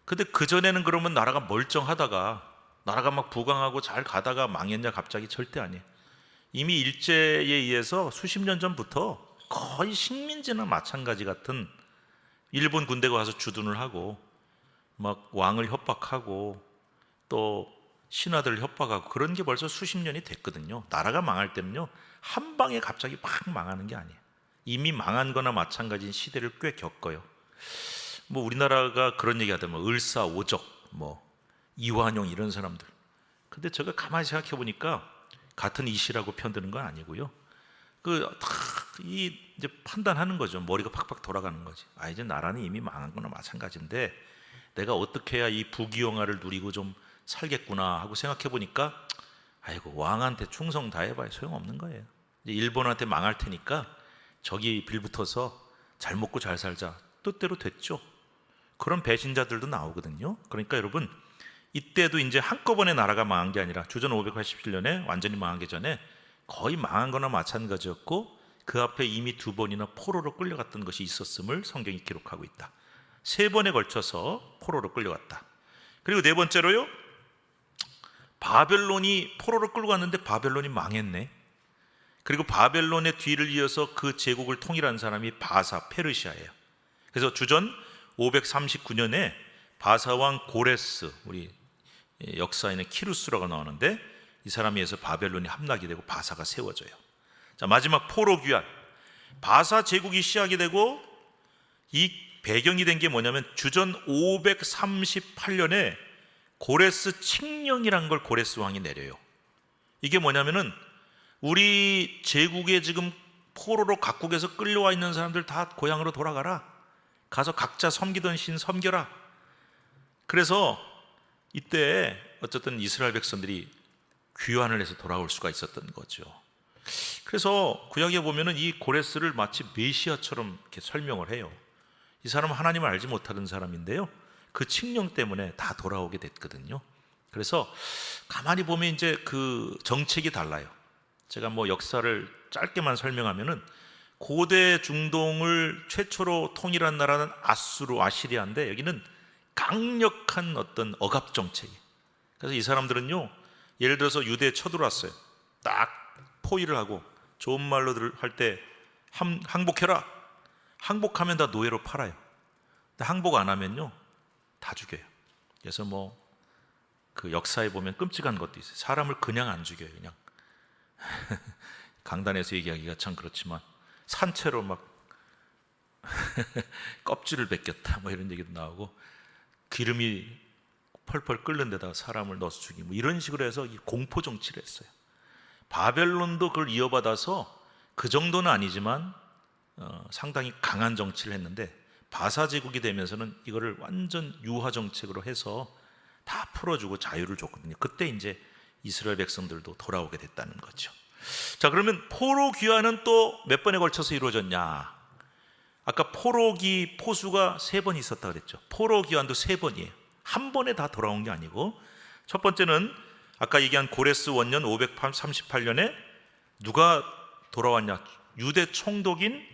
근데 그전에는 그러면 나라가 멀쩡하다가 나라가 막 부강하고 잘 가다가 망했냐? 갑자기? 절대 아니에요. 이미 일제에 의해서 수십 년 전부터 거의 식민지나 마찬가지 같은 일본 군대가 와서 주둔을 하고 막 왕을 협박하고 또 신하들을 협박하고 그런 게 벌써 수십 년이 됐거든요. 나라가 망할 때는요, 한 방에 갑자기 막 망하는 게 아니에요. 이미 망한 거나 마찬가지인 시대를 꽤 겪어요. 뭐 우리나라가 그런 얘기 하다면 을사오적, 뭐 이완용 이런 사람들. 근데 제가 가만히 생각해 보니까 같은 이시라고 편드는 건 아니고요. 이제 판단하는 거죠. 머리가 팍팍 돌아가는 거지. 이제 나라는 이미 망한 거나 마찬가지인데 내가 어떻게 해야 이 부귀영화를 누리고 좀 살겠구나 하고 생각해 보니까, 아이고 왕한테 충성 다해봐야 소용없는 거예요. 이제 일본한테 망할 테니까 저기 빌붙어서 잘 먹고 잘 살자, 뜻대로 됐죠. 그런 배신자들도 나오거든요. 그러니까 여러분, 이때도 이제 한꺼번에 나라가 망한 게 아니라 주전 587년에 완전히 망하기 전에 거의 망한 거나 마찬가지였고, 그 앞에 이미 2번이나 포로로 끌려갔던 것이 있었음을 성경이 기록하고 있다. 3번에 걸쳐서 포로로 끌려갔다. 그리고 4번째로요, 바벨론이 포로로 끌고 갔는데 바벨론이 망했네. 그리고 바벨론의 뒤를 이어서 그 제국을 통일한 사람이 바사, 페르시아예요. 그래서 주전 539년에 바사왕 고레스, 우리 역사에는 키루스라고 나오는데, 이 사람에 의해서 바벨론이 함락이 되고 바사가 세워져요. 자, 마지막 포로 귀환. 바사 제국이 시작이 되고, 이 배경이 된 게 뭐냐면 주전 538년에 고레스 칙령이란 걸 고레스 왕이 내려요. 이게 뭐냐면은 우리 제국에 지금 포로로 각국에서 끌려와 있는 사람들 다 고향으로 돌아가라. 가서 각자 섬기던 신 섬겨라. 그래서 이때 어쨌든 이스라엘 백성들이 귀환을 해서 돌아올 수가 있었던 거죠. 그래서 구약에 보면은 이 고레스를 마치 메시아처럼 이렇게 설명을 해요. 이 사람은 하나님을 알지 못하던 사람인데요, 그 칙령 때문에 다 돌아오게 됐거든요. 그래서 가만히 보면 이제 그 정책이 달라요. 제가 뭐 역사를 짧게만 설명하면은, 고대 중동을 최초로 통일한 나라는 아시리아인데, 여기는 강력한 어떤 억압 정책이에요. 그래서 이 사람들은요, 예를 들어서 유대에 쳐들어왔어요. 딱 포위를 하고 좋은 말로 할 때 항복해라. 항복하면 다 노예로 팔아요. 근데 항복 안 하면요, 다 죽여요. 그래서 뭐 그 역사에 보면 끔찍한 것도 있어요. 사람을 그냥 안 죽여요. 그냥 강단에서 얘기하기가 참 그렇지만 산채로 막 껍질을 벗겼다 뭐 이런 얘기도 나오고, 기름이 펄펄 끓는 데다가 사람을 넣어서 죽이고 뭐 이런 식으로 해서 공포 정치를 했어요. 바벨론도 그걸 이어받아서 그 정도는 아니지만 상당히 강한 정치를 했는데, 바사 제국이 되면서는 이거를 완전 유화 정책으로 해서 다 풀어주고 자유를 줬거든요. 그때 이제 이스라엘 백성들도 돌아오게 됐다는 거죠. 자, 그러면 포로 귀환은 또 몇 번에 걸쳐서 이루어졌냐? 아까 포로기 포수가 3번 있었다 그랬죠. 포로 귀환도 3번이에요. 한 번에 다 돌아온 게 아니고 첫 번째는 아까 얘기한 고레스 원년 538년에 누가 돌아왔냐? 유대 총독인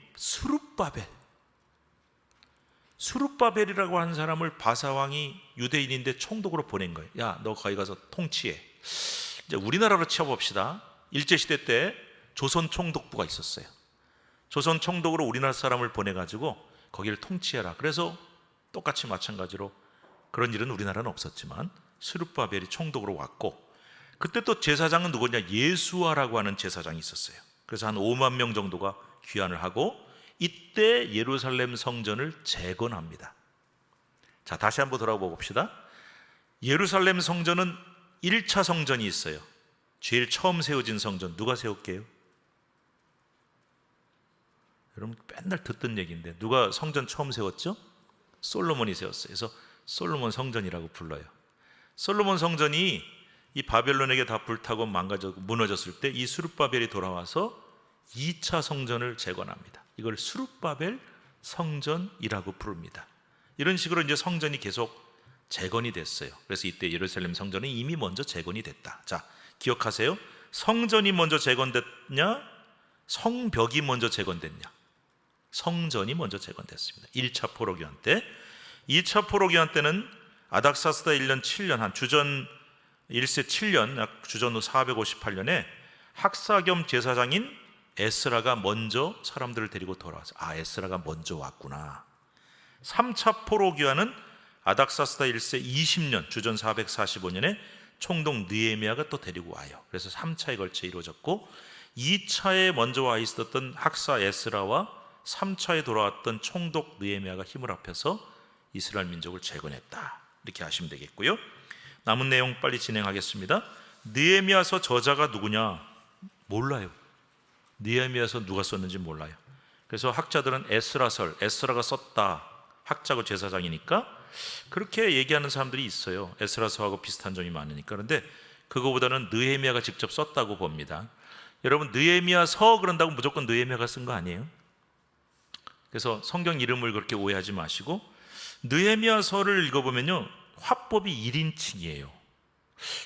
수룹바벨이라고 하는 사람을 바사왕이 유대인인데 총독으로 보낸 거예요. 야, 너 거기 가서 통치해. 이제 우리나라로 치어봅시다. 일제시대 때 조선 총독부가 있었어요. 조선 총독으로 우리나라 사람을 보내가지고 거기를 통치해라. 그래서 똑같이 마찬가지로 그런 일은 우리나라는 없었지만 스룹바벨이 총독으로 왔고, 그때 또 제사장은 누구냐? 예수아라고 하는 제사장이 있었어요. 그래서 한 5만 명 정도가 귀환을 하고 이때 예루살렘 성전을 재건합니다. 자, 다시 한번 돌아가 봅시다. 예루살렘 성전은 1차 성전이 있어요. 제일 처음 세워진 성전 누가 세웠게요? 여러분 맨날 듣던 얘기인데 누가 성전 처음 세웠죠? 솔로몬이 세웠어요. 그래서 솔로몬 성전이라고 불러요. 솔로몬 성전이 이 바벨론에게 다 불타고 망가졌고 무너졌을 때 이 스룹바벨이 돌아와서 2차 성전을 재건합니다. 이걸 스룹바벨 성전이라고 부릅니다. 이런 식으로 이제 성전이 계속 재건이 됐어요. 그래서 이때 예루살렘 성전은 이미 먼저 재건이 됐다. 자, 기억하세요. 성전이 먼저 재건됐냐? 성벽이 먼저 재건됐냐? 성전이 먼저 재건됐습니다. 1차 포로기환 때. 2차 포로기환 때는 아닥사스다 1년 7년, 한 주전 1세 7년, 약 주전 후 458년에 학사 겸 제사장인 에스라가 먼저 사람들을 데리고 돌아와서 에스라가 먼저 왔구나. 3차 포로기환은 아닥사스다 1세 20년, 주전 445년에 총독 느헤미야가 또 데리고 와요. 그래서 3차에 걸쳐 이루어졌고, 2차에 먼저 와 있었던 학사 에스라와 3차에 돌아왔던 총독 느헤미야가 힘을 합해서 이스라엘 민족을 재건했다. 이렇게 하시면 되겠고요. 남은 내용 빨리 진행하겠습니다. 느헤미야서 저자가 누구냐? 몰라요. 느헤미야서 누가 썼는지 몰라요. 그래서 학자들은 에스라가 썼다. 학자고 제사장이니까 그렇게 얘기하는 사람들이 있어요. 에스라서하고 비슷한 점이 많으니까. 그런데 그거보다는 느헤미야가 직접 썼다고 봅니다. 여러분, 느헤미야서 그런다고 무조건 느헤미야가 쓴 거 아니에요? 그래서 성경 이름을 그렇게 오해하지 마시고, 느헤미야서를 읽어보면요, 화법이 1인칭이에요.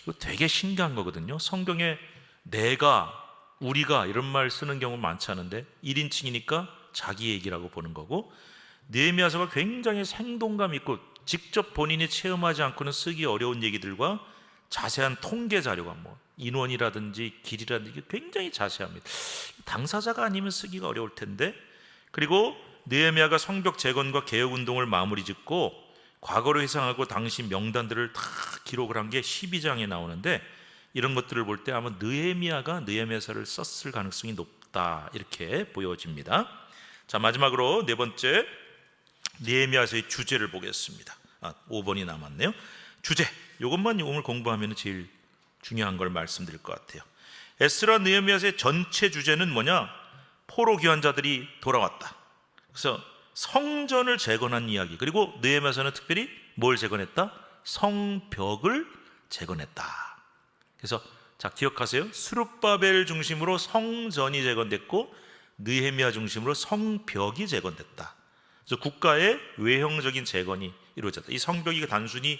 이거 되게 신기한 거거든요. 성경에 내가, 우리가 이런 말 쓰는 경우 많지 않은데 1인칭이니까 자기 얘기라고 보는 거고, 느헤미야서가 굉장히 생동감 있고 직접 본인이 체험하지 않고는 쓰기 어려운 얘기들과 자세한 통계 자료가 뭐 인원이라든지 길이라든지 굉장히 자세합니다. 당사자가 아니면 쓰기가 어려울 텐데. 그리고 느헤미야가 성벽 재건과 개혁 운동을 마무리 짓고 과거로 회상하고 당시 명단들을 다 기록을 한 게 12장에 나오는데, 이런 것들을 볼 때 아마 느헤미야가 느헤미야서를 썼을 가능성이 높다, 이렇게 보여집니다. 자, 마지막으로 네 번째 느헤미야서의 주제를 보겠습니다. 5번이 남았네요. 주제, 이것만 오늘 공부하면 제일 중요한 걸 말씀드릴 것 같아요. 에스라 느헤미야서의 전체 주제는 뭐냐? 포로 귀환자들이 돌아왔다. 그래서 성전을 재건한 이야기, 그리고 느헤미야서는 특별히 뭘 재건했다? 성벽을 재건했다. 그래서 자, 기억하세요. 스룹바벨 중심으로 성전이 재건됐고 느헤미야 중심으로 성벽이 재건됐다. 그래서 국가의 외형적인 재건이 이루어졌다. 이 성벽이 단순히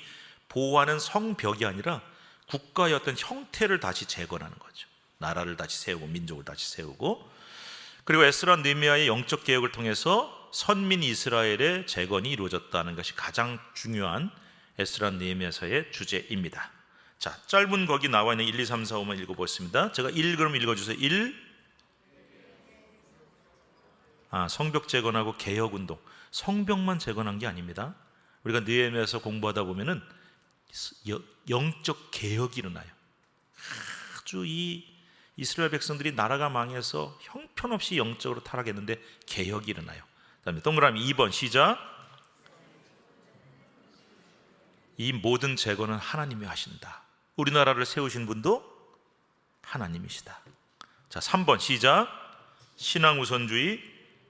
보호하는 성벽이 아니라 국가의 어떤 형태를 다시 재건하는 거죠. 나라를 다시 세우고 민족을 다시 세우고, 그리고 에스라 느헤미야의 영적 개혁을 통해서 선민 이스라엘의 재건이 이루어졌다는 것이 가장 중요한 에스라 느헤미야서의 주제입니다. 자, 짧은 거기 나와 있는 1, 2, 3, 4, 5만 읽어보겠습니다. 제가 1 그럼 읽어주세요. 1. 성벽 재건하고 개혁운동. 성벽만 재건한 게 아닙니다. 우리가 느헤미야서 공부하다 보면은 영적 개혁이 일어나요. 아주 이 이스라엘 백성들이 나라가 망해서 형편없이 영적으로 타락했는데 개혁이 일어나요. 그다음에 동그라미 2번 시작. 이 모든 재건은 하나님이 하신다. 우리나라를 세우신 분도 하나님이시다. 자, 3번 시작. 신앙 우선주의,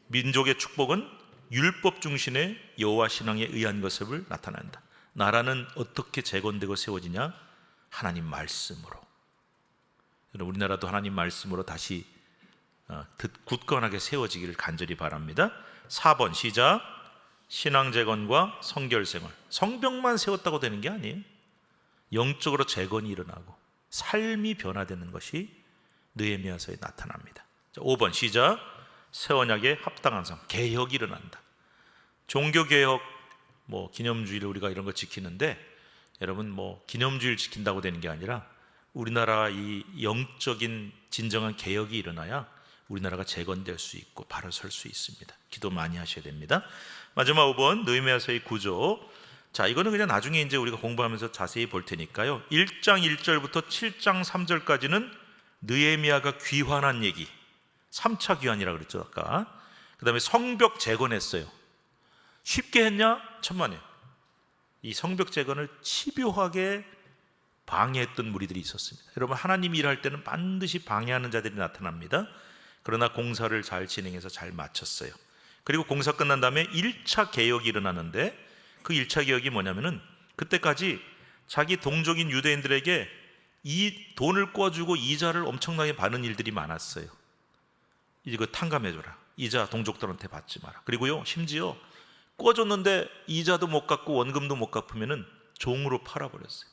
민족의 축복은 율법 중심의 여호와 신앙에 의한 것을 나타낸다. 나라는 어떻게 재건되고 세워지냐? 하나님 말씀으로. 우리나라도 하나님 말씀으로 다시 굳건하게 세워지기를 간절히 바랍니다. 4번 시작. 신앙 재건과 성결 생활. 성벽만 세웠다고 되는 게 아니에요. 영적으로 재건이 일어나고 삶이 변화되는 것이 느헤미야서에 나타납니다. 자, 5번 시작. 새 언약에 합당한 삶, 개혁이 일어난다. 종교개혁, 기념주의를 우리가 이런 거 지키는데, 여러분 기념주의를 지킨다고 되는 게 아니라 우리나라 이 영적인 진정한 개혁이 일어나야 우리나라가 재건될 수 있고 바로 설 수 있습니다. 기도 많이 하셔야 됩니다. 마지막 5번 느헤미야서의 구조. 자, 이거는 그냥 나중에 이제 우리가 공부하면서 자세히 볼 테니까요. 1장 1절부터 7장 3절까지는 느헤미야가 귀환한 얘기, 3차 귀환이라고 그랬죠 아까. 그 다음에 성벽 재건했어요. 쉽게 했냐? 천만에요. 이 성벽 재건을 집요하게 방해했던 무리들이 있었습니다. 여러분, 하나님이 일할 때는 반드시 방해하는 자들이 나타납니다. 그러나 공사를 잘 진행해서 잘 마쳤어요. 그리고 공사 끝난 다음에 1차 개혁이 일어나는데, 그 1차 개혁이 뭐냐면은 그때까지 자기 동족인 유대인들에게 이 돈을 꿔주고 이자를 엄청나게 받는 일들이 많았어요. 이거 탕감해줘라, 이자 동족들한테 받지 마라. 그리고요, 심지어 꿔줬는데 이자도 못 갚고 원금도 못 갚으면은 종으로 팔아버렸어요.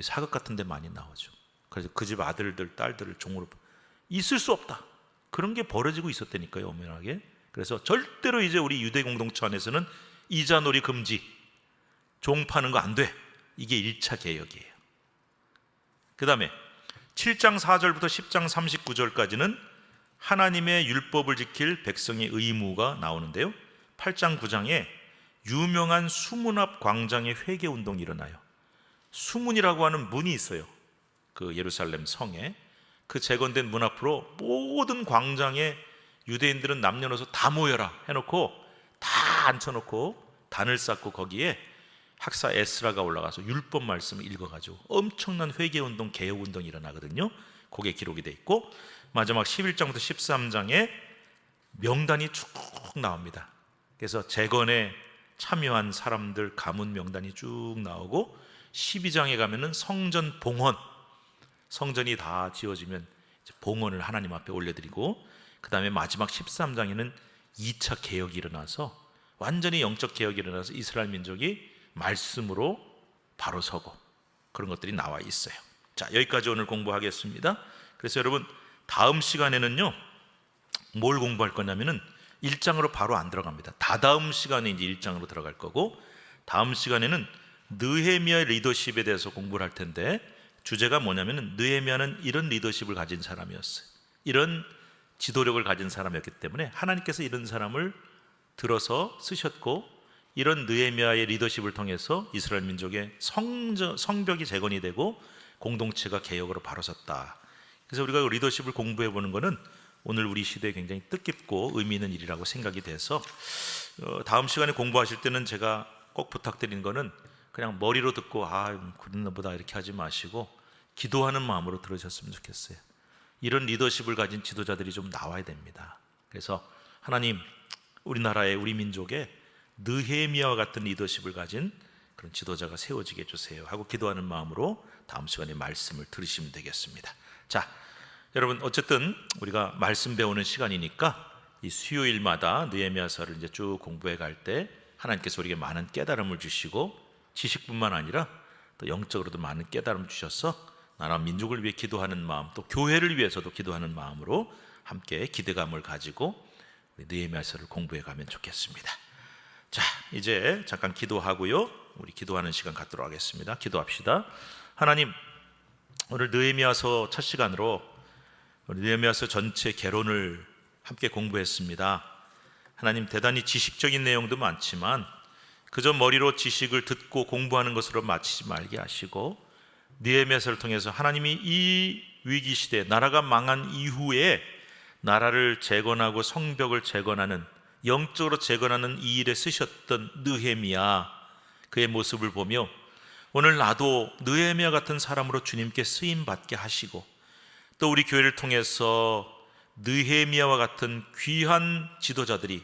사극 같은 데 많이 나오죠. 그래서 그 집 아들들, 딸들을 종으로, 있을 수 없다, 그런 게 벌어지고 있었다니까요, 엄연하게. 그래서 절대로 이제 우리 유대 공동체 안에서는 이자놀이 금지, 종 파는 거 안 돼. 이게 1차 개혁이에요. 그 다음에 7장 4절부터 10장 39절까지는 하나님의 율법을 지킬 백성의 의무가 나오는데요, 8장 9장에 유명한 수문 앞 광장의 회개운동이 일어나요. 수문이라고 하는 문이 있어요. 그 예루살렘 성에. 그 재건된 문 앞으로 모든 광장에 유대인들은 남녀노소 다 모여라 해놓고 다 앉혀놓고 단을 쌓고 거기에 학사 에스라가 올라가서 율법 말씀을 읽어가지고 엄청난 회개운동, 개혁운동이 일어나거든요. 그게 기록이 돼 있고, 마지막 11장부터 13장에 명단이 쭉 나옵니다. 그래서 재건에 참여한 사람들 가문 명단이 쭉 나오고, 12장에 가면은 성전 봉헌, 성전이 다 지어지면 봉헌을 하나님 앞에 올려드리고, 그 다음에 마지막 13장에는 2차 개혁이 일어나서 완전히 영적 개혁이 일어나서 이스라엘 민족이 말씀으로 바로 서고, 그런 것들이 나와 있어요. 자, 여기까지 오늘 공부하겠습니다. 그래서 여러분, 다음 시간에는요 뭘 공부할 거냐면은 1장으로 바로 안 들어갑니다. 다다음 시간에 이제 1장으로 들어갈 거고, 다음 시간에는 느헤미야의 리더십에 대해서 공부를 할 텐데, 주제가 뭐냐면은 느헤미야는 이런 리더십을 가진 사람이었어요. 이런 지도력을 가진 사람이었기 때문에 하나님께서 이런 사람을 들어서 쓰셨고, 이런 느헤미야의 리더십을 통해서 이스라엘 민족의 성벽이 재건이 되고 공동체가 개혁으로 바로 섰다. 그래서 우리가 리더십을 공부해 보는 것은 오늘 우리 시대에 굉장히 뜻깊고 의미 있는 일이라고 생각이 돼서, 다음 시간에 공부하실 때는 제가 꼭 부탁드리는 것은 그냥 머리로 듣고 그랬나 보다 이렇게 하지 마시고 기도하는 마음으로 들으셨으면 좋겠어요. 이런 리더십을 가진 지도자들이 좀 나와야 됩니다. 그래서 하나님, 우리나라에, 우리 민족에 느헤미야와 같은 리더십을 가진 그런 지도자가 세워지게 해주세요 하고 기도하는 마음으로 다음 시간에 말씀을 들으시면 되겠습니다. 자, 여러분, 어쨌든 우리가 말씀 배우는 시간이니까 이 수요일마다 느헤미야서를 이제 쭉 공부해 갈 때 하나님께서 우리에게 많은 깨달음을 주시고, 지식뿐만 아니라 또 영적으로도 많은 깨달음을 주셔서 나라 민족을 위해 기도하는 마음, 또 교회를 위해서도 기도하는 마음으로 함께 기대감을 가지고 우리 느헤미야서를 공부해 가면 좋겠습니다. 자, 이제 잠깐 기도하고요, 우리 기도하는 시간 갖도록 하겠습니다. 기도합시다. 하나님, 오늘 느헤미야서 첫 시간으로 우리 느헤미야서 전체 개론을 함께 공부했습니다. 하나님, 대단히 지식적인 내용도 많지만 그저 머리로 지식을 듣고 공부하는 것으로 마치지 말게 하시고, 느헤미야서를 통해서 하나님이 이 위기 시대, 나라가 망한 이후에 나라를 재건하고 성벽을 재건하는, 영적으로 재건하는 이 일에 쓰셨던 느헤미야, 그의 모습을 보며 오늘 나도 느헤미야 같은 사람으로 주님께 쓰임 받게 하시고, 또 우리 교회를 통해서 느헤미야와 같은 귀한 지도자들이,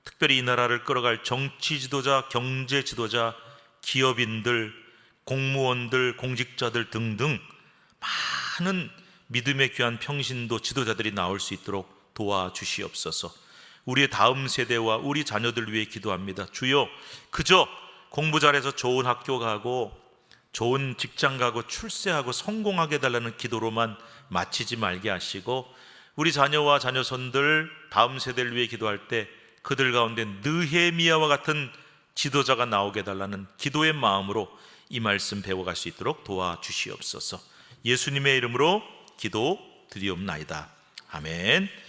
특별히 이 나라를 끌어갈 정치 지도자, 경제 지도자, 기업인들, 공무원들, 공직자들 등등 많은 믿음의 귀한 평신도 지도자들이 나올 수 있도록 도와주시옵소서. 우리의 다음 세대와 우리 자녀들 위해 기도합니다. 주여, 그저 공부 잘해서 좋은 학교 가고 좋은 직장 가고 출세하고 성공하게 해달라는 기도로만 마치지 말게 하시고, 우리 자녀와 자녀손들 다음 세대를 위해 기도할 때 그들 가운데 느헤미야와 같은 지도자가 나오게 해달라는 기도의 마음으로 이 말씀 배워갈 수 있도록 도와주시옵소서. 예수님의 이름으로 기도 드리옵나이다. 아멘.